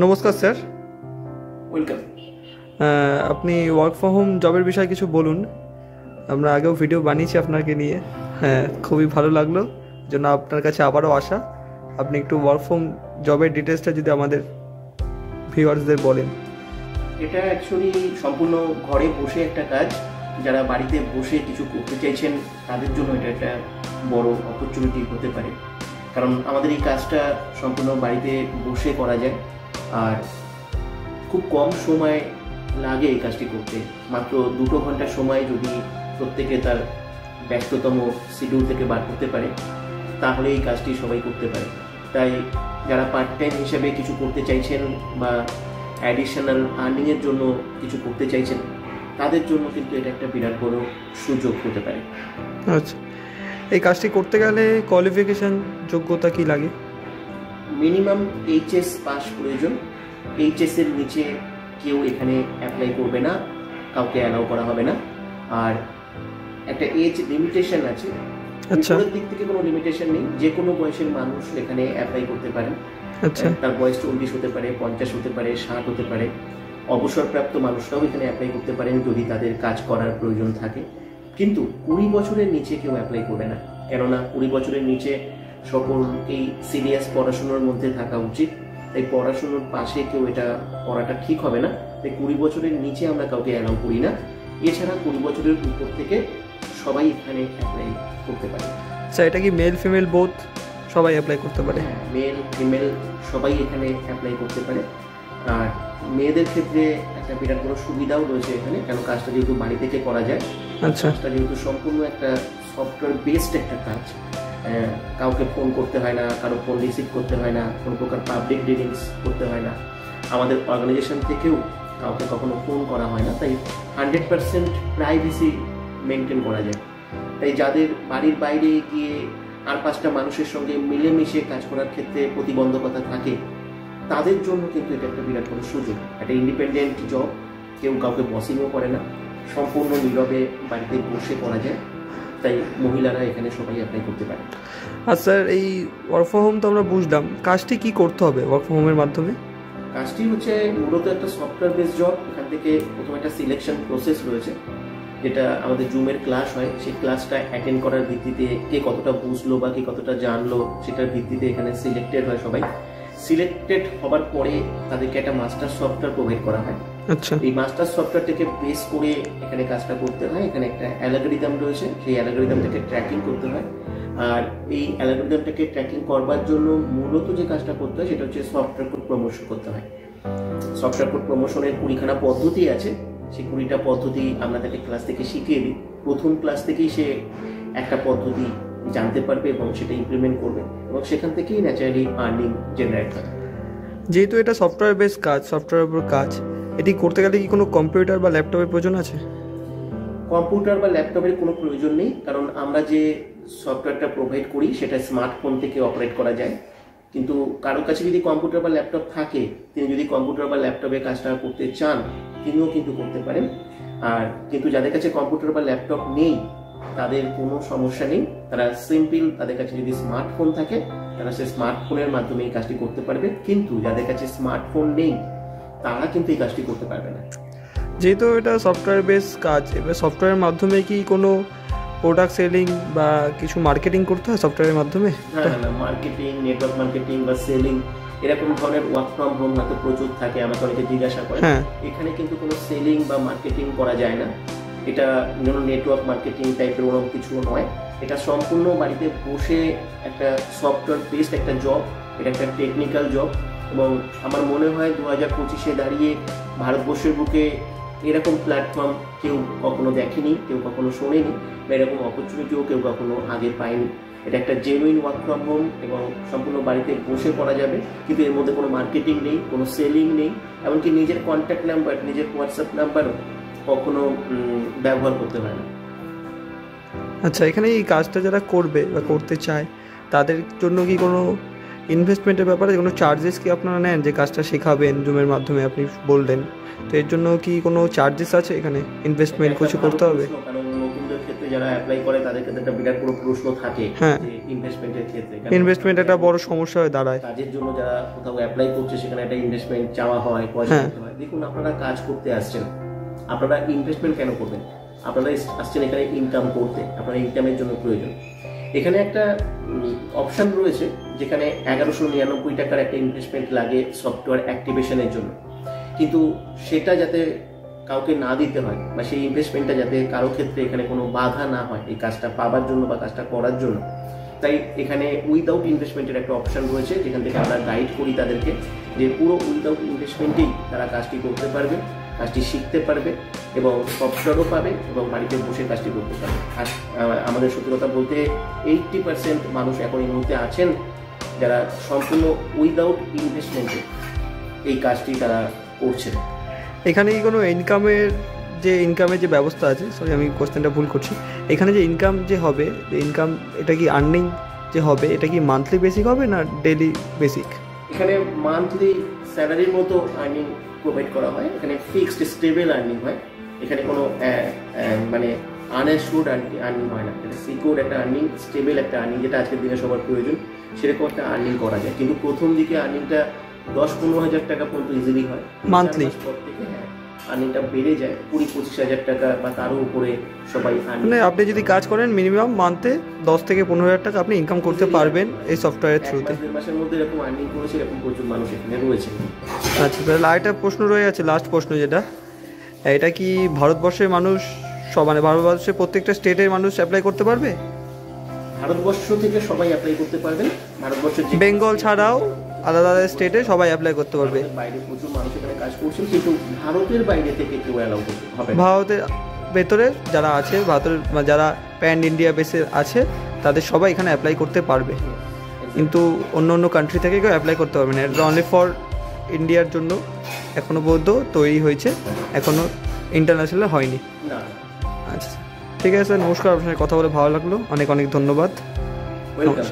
নমস্কার sir. Welcome. আপনি work from home জবের বিষয়ে কিছু বলুন। আমরা আগেও ভিডিও বানিয়েছি আপনাকে নিয়ে, হ্যাঁ খুবই ভালো লাগলো, জন্য আপনার কাছে আবারও আসা। আপনি একটু ওয়ার্ক ফ্রম জবের ডিটেলসটা যদি আমাদের ভিউয়ার্সদের বলেন। এটা অ্যাকচুয়ালি সম্পূর্ণ ঘরে বসে একটা কাজ। যারা বাড়িতে বসে কিছু করতে চাইছেন তাদের জন্য এটা একটা বড় অপরচুনিটি হতে পারে, কারণ আমাদের এই কাজটা সম্পূর্ণ বাড়িতে বসে করা যায় আর খুব কম সময় লাগে এই কাজটি করতে। মাত্র 2 ঘন্টা সময় যদি প্রত্যেকে তার ব্যস্ততম শিডিউল থেকে বার করতে পারে তাহলে এই কাজটি সবাই করতে পারে। তাই যারা পার্ট টাইম হিসেবে কিছু করতে চাইছেন বা অ্যাডিশনাল আর্নিংয়ের জন্য কিছু করতে চাইছেন তাদের জন্য কিন্তু এটা একটা বিরাট বড় সুযোগ হতে পারে। আচ্ছা, এই কাজটি করতে গেলে কোয়ালিফিকেশান যোগ্যতা কি লাগে? মিনিমাম এইচএস পাস প্রয়োজন। এইচএসের নিচে কেউ এখানে অ্যাপ্লাই করবে না, কাউকে অ্যালাউ করা হবে না। আর একটা এজ লিমিটেশন আছে। আচ্ছা, উপরের দিক থেকে কোনো লিমিটেশন নেই, যে কোনো বয়সের মানুষ এখানে অ্যাপ্লাই করতে পারেন। আচ্ছা, তার বয়স 40 হতে পারে, 50 হতে পারে, 60 হতে পারে। অবসরপ্রাপ্ত মানুষরাও এখানে অ্যাপ্লাই করতে পারেন যদি তাদের কাজ করার প্রয়োজন থাকে। কিন্তু 20 বছরের নিচে কেউ অ্যাপ্লাই করবে না, কেননা 20 বছরের নিচে সকলকেই সিরিয়াস পড়াশুনোর মধ্যে থাকা উচিত। তাই পড়াশুনোর পাশে কেউ এটা করাটা ঠিক হবে না। তাই 20 বছরের নিচে আমরা কাউকে অ্যালাউ করি না। এছাড়া 20 বছরের উপর থেকে সবাই এখানে অ্যাপ্লাই করতে পারে। আচ্ছা, এটা কি মেল ফিমেল বোথ সবাই অ্যাপ্লাই করতে পারে? মেল ফিমেল সবাই এখানে অ্যাপ্লাই করতে পারে। আর মেয়েদের ক্ষেত্রে একটা বিরাট বড় সুবিধাও রয়েছে এখানে, কেন কাজটা যেহেতু বাড়ি থেকে করা যায়। আচ্ছা, কাজটা যেহেতু সম্পূর্ণ একটা সফটওয়্যার বেসড একটা কাজ, কাউকে ফোন করতে হয় না, কারো ফোন রিসিভ করতে হয় না, কোনো প্রকার পাবলিক ডিলিংস করতে হয় না। আমাদের অর্গানাইজেশন থেকেও কাউকে কখনো ফোন করা হয় না। তাই 100% প্রাইভেসি মেনটেন করা যায়। তাই যাদের বাড়ির বাইরে গিয়ে আর 5টা মানুষের সঙ্গে মিলেমিশে কাজ করার ক্ষেত্রে প্রতিবন্ধকতা থাকে তাদের জন্য কিন্তু এটা একটা বিরাট বড় সুযোগ। একটা ইন্ডিপেন্ডেন্ট জব, কেউ কাউকে বসিংও করে না, সম্পূর্ণ নীরবে বাড়িতে বসে করা যায়। তাই মহিলারা এখানে সবাই অ্যাপ্লাই করতে পারে। আর স্যার এই ওয়ার্ক ফ্রম হোম তো আমরা বুঝলাম, কাজটি কি করতে হবে ওয়ার্ক ফ্রম হোমের মাধ্যমে? কাজটি হচ্ছে মূলত একটা সফটওয়্যার বেস জব। এখান থেকে প্রথমে একটা সিলেকশন প্রসেস রয়েছে, যেটা আমাদের জুমের ক্লাস হয়। সেই ক্লাসটা অ্যাটেন্ড করার ভিত্তিতে কে কতটা বুঝলো বা কে কতটা জানলো সেটার ভিত্তিতে এখানে সিলেক্টেড হয় সবাই। সিলেক্টেড হবার পরে তাদেরকে একটা মাস্টার সফটওয়্যার প্রোভাইড করা হয়। আচ্ছা, এই মাস্টার সফটওয়্যারটাকে বেস করে এখানে কাজটা করতে হয়। এখানে একটা অ্যালগরিদম রয়েছে, সেই অ্যালগরিদমটাকে ট্র্যাকিং করতে হয়। আর এই অ্যালগরিদমটাকে ট্র্যাকিং করবার জন্য মূলত যে কাজটা করতে হয় সেটা হচ্ছে সফটওয়্যার কোড প্রমোশন করতে হয়। সফটওয়্যার কোড প্রমোশনের 20খানা পদ্ধতি আছে। সেই 20টা পদ্ধতি আমরা তাকে ক্লাস থেকে শিখিয়ে দিই। প্রথম ক্লাস থেকেই সে একটা পদ্ধতি জানতে পারবে এবং সেটা ইমপ্লিমেন্ট করবে, এবং সেখান থেকেই ন্যাচারালি আর্নিং জেনারেট হয়। যেহেতু এটা সফটওয়্যার বেস কাজ, সফটওয়্যারের উপর কাজ, এটি করতে গেলে কি কোনো কম্পিউটার বা ল্যাপটপের প্রয়োজন আছে? কম্পিউটার বা ল্যাপটপের কোনো প্রয়োজন নেই, কারণ আমরা যে সফটওয়্যারটা প্রোভাইড করি সেটা স্মার্টফোন থেকে অপারেট করা যায়। কিন্তু কারোর কাছে যদি কম্পিউটার বা ল্যাপটপ থাকে, তিনি যদি কম্পিউটার বা ল্যাপটপে কাজটা করতে চান তিনিও কিন্তু করতে পারেন। আর কিন্তু যাদের কাছে কম্পিউটার বা ল্যাপটপ নেই তাদের কোনো সমস্যা নেই, তারা সিম্পল তাদের কাছে যদি স্মার্টফোন থাকে তারা সে স্মার্টফোনের মাধ্যমে এই কাজটি করতে পারবে। কিন্তু যাদের কাছে স্মার্টফোন নেই তারা কিন্তু এই কাজটি করতে পারবে না। যেহেতু এটা সফটওয়্যার বেস কাজ, এবার সফটওয়্যারের মাধ্যমে কি কোনো প্রোডাক্ট সেলিং বা কিছু মার্কেটিং করতে হয় সফটওয়্যারের মাধ্যমে? না, মার্কেটিং, নেটওয়ার্ক মার্কেটিং বা সেলিং এরকম ধরনের ওয়ার্ক ফ্রম হোম হয়তো প্রচুর থাকে, আমাকে অনেকে জিজ্ঞাসা করে। এখানে কিন্তু কোনো সেলিং বা মার্কেটিং করা যায় না। এটা নেটওয়ার্ক মার্কেটিং টাইপের কোনো কিছু নয়। এটা সম্পূর্ণ বাড়িতে বসে একটা সফটওয়্যার বেসড একটা জব। এটা একটা টেকনিক্যাল জব, এবং আমার মনে হয় 2025-এ দাঁড়িয়ে ভারতবর্ষের বুকে এরকম প্ল্যাটফর্ম কেউ কখনো দেখেনি, কেউ কখনো শোনেনি, বা এরকম অপরচুনিটিও কেউ কখনো আগে পায়নি। এটা একটা জেনুইন ওয়ার্ক ফ্রম হোম এবং সম্পূর্ণ বাড়িতে বসে করা যাবে, কিন্তু এর মধ্যে কোনো মার্কেটিং নেই, কোনো সেলিং নেই, এমনকি নিজের কন্ট্যাক্ট নাম্বার, নিজের হোয়াটসঅ্যাপ নাম্বারও কখনো ব্যবহার করতে হয় না। আচ্ছা, এখানে এই কাজটা যারা করবে বা করতে চায় তাদের জন্য কি কোনো ইনভেস্টমেন্টের ব্যাপারে কোনো চার্জেস কি আপনারা নেন? যে কাজটা শেখাবেন জুমের মাধ্যমে আপনি বললেন, তো এর জন্য কি কোনো চার্জেস আছে এখানে? ইনভেস্টমেন্ট কিছু করতে হবে? কারণ নতুনদের ক্ষেত্রে ক্ষেত্রে যারা অ্যাপ্লাই করে তাদের ক্ষেত্রে একটা বিরাট বড় প্রশ্ন থাকে যে ইনভেস্টমেন্টের ক্ষেত্রে, ইনভেস্টমেন্ট একটা বড় সমস্যা হয়ে দাঁড়ায়। কাজের জন্য যারা কোথাও অ্যাপ্লাই করছে সেখানে একটা ইনভেস্টমেন্ট চাওয়া হয়, পয়সা দিতে হয়। দেখুন, আপনারা কাজ করতে আসছেন, আপনারা ইনভেস্টমেন্ট কেন করবেন? আপনারা আসছেন এখানে ইনকাম করতে, আপনার ইনকামের জন্য প্রয়োজন। এখানে একটা অপশন রয়েছে যেখানে 1199 টাকার একটা ইনভেস্টমেন্ট লাগে সফটওয়্যার অ্যাক্টিভেশনের জন্য, কিন্তু সেটা যাতে কাউকে না দিতে হয় বা সেই ইনভেস্টমেন্টটা যাতে কারো ক্ষেত্রে এখানে কোনো বাধা না হয় এই কাজটা পাবার জন্য বা কাজটা করার জন্য, তাই এখানে উইদাউট ইনভেস্টমেন্টের একটা অপশন রয়েছে যেখান থেকে আমরা গাইড করি তাদেরকে যে পুরো উইদাউট ইনভেস্টমেন্টেই তারা কাজটি করতে পারবে, কাজটি শিখতে পারবে এবং সফটওয়্যারও পাবে এবং বাড়িতে বসে কাজটি করতে পারবে। আর আমাদের সত্যি কথা বলতে 80% মানুষ এখন এই মুহূর্তে আছেন যারা সম্পূর্ণ উইদাউট ইনভেস্টমেন্টে এই কাজটি তারা করছেন। এখানে কি কোনো ইনকামের যে ব্যবস্থা আছে, সরি আমি কোশ্চেনটা ভুল করছি, এখানে যে ইনকাম যে হবে, ইনকাম এটা কি আর্নিং যে হবে এটা কি মান্থলি বেসিক হবে না ডেইলি বেসিক? এখানে মান্থলি স্যালারির মতো আর্নিং প্রোভাইড করা হয়, এখানে ফিক্সড স্টেবল আর্নিং হয়, এখানে কোনো মানে আনএশিওর্ড আর্নিং হয় না, এটা সিকিউর একটা আর্নিং, স্টেবল একটা আর্নিং যেটা আজকের দিনে সবার প্রয়োজন সেরকম একটা আর্নিং করা যায়। কিন্তু প্রথম দিকে আর্নিংটা 10-15 হাজার টাকা পর্যন্ত ইজিলি হয় মান্থলি, পর থেকে আর্নিংটা বেড়ে যায় 20-25 হাজার টাকা বা তারও উপরে সবাই। মানে আপনি যদি কাজ করেন মিনিমাম মান্থে 10 থেকে 15 হাজার টাকা আপনি ইনকাম করতে পারবেন এই সফটওয়্যারের থ্রুতে। 1 মাসের মধ্যে এরকম আর্নিং করেছে, এরকম প্রচুর মানুষ এখানে রয়েছে। আচ্ছা, তাহলে আরেকটা প্রশ্ন রয়ে আছে, লাস্ট প্রশ্ন যেটা, এটা কি ভারতবর্ষের মানুষ মানে ভারতবর্ষের প্রত্যেকটা স্টেটের মানুষ অ্যাপ্লাই করতে পারবে? ভারতবর্ষ থেকে সবাই অ্যাপ্লাই করতে পারবেন, ভারতবর্ষের বেঙ্গল ছাড়াও আলাদা আলাদা স্টেটে সবাই অ্যাপ্লাই করতে পারবে। বাইরে প্রচুর মানুষ এখানে কাজ করছেন, কিন্তু ভারতের বাইরে থেকে কেউ অ্যালাউ করতে হবে না। ভারতের ভেতরে যারা আছে, ভারতের যারা প্যান ইন্ডিয়া বেসে আছে তাদের সবাই এখানে অ্যাপ্লাই করতে পারবে, কিন্তু অন্য অন্য কান্ট্রি থেকে কেউ অ্যাপ্লাই করতে পারবে না। এটা অনলি ফর ইন্ডিয়ার জন্য এখনও পর্যন্ত তৈরি হয়েছে, এখনও ইন্টারন্যাশনাল হয়নি। না। আচ্ছা, ঠিক আছে স্যার, নমস্কার, আপনার সাথে কথা বলে ভালো লাগলো, অনেক অনেক ধন্যবাদ। ওয়েলকাম।